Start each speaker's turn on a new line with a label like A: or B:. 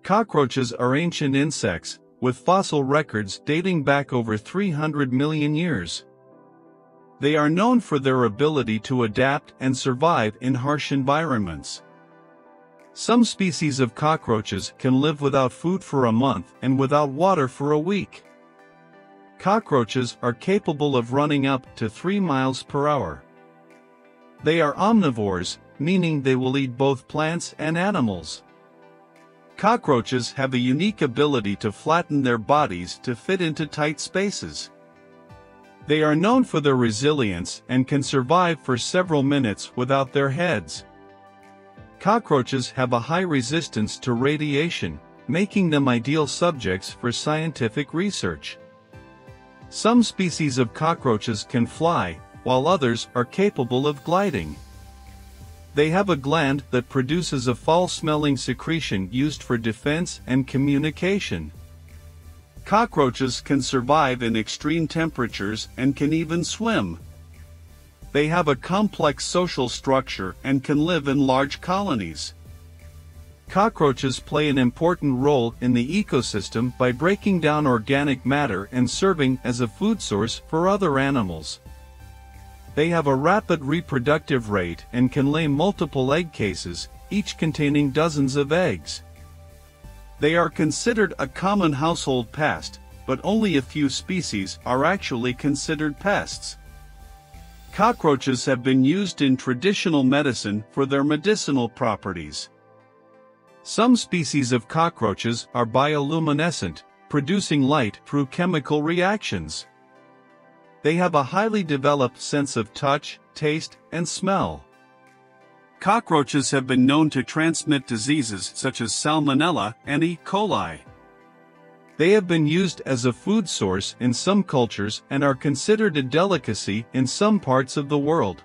A: Cockroaches are ancient insects, with fossil records dating back over 300 million years. They are known for their ability to adapt and survive in harsh environments. Some species of cockroaches can live without food for a month and without water for a week. Cockroaches are capable of running up to 3 miles per hour. They are omnivores, meaning they will eat both plants and animals. Cockroaches have a unique ability to flatten their bodies to fit into tight spaces. They are known for their resilience and can survive for several minutes without their heads. Cockroaches have a high resistance to radiation, making them ideal subjects for scientific research. Some species of cockroaches can fly, while others are capable of gliding. They have a gland that produces a foul-smelling secretion used for defense and communication. Cockroaches can survive in extreme temperatures and can even swim. They have a complex social structure and can live in large colonies. Cockroaches play an important role in the ecosystem by breaking down organic matter and serving as a food source for other animals. They have a rapid reproductive rate and can lay multiple egg cases, each containing dozens of eggs. They are considered a common household pest, but only a few species are actually considered pests. Cockroaches have been used in traditional medicine for their medicinal properties. Some species of cockroaches are bioluminescent, producing light through chemical reactions. They have a highly developed sense of touch, taste, and smell. Cockroaches have been known to transmit diseases such as Salmonella and E. coli. They have been used as a food source in some cultures and are considered a delicacy in some parts of the world.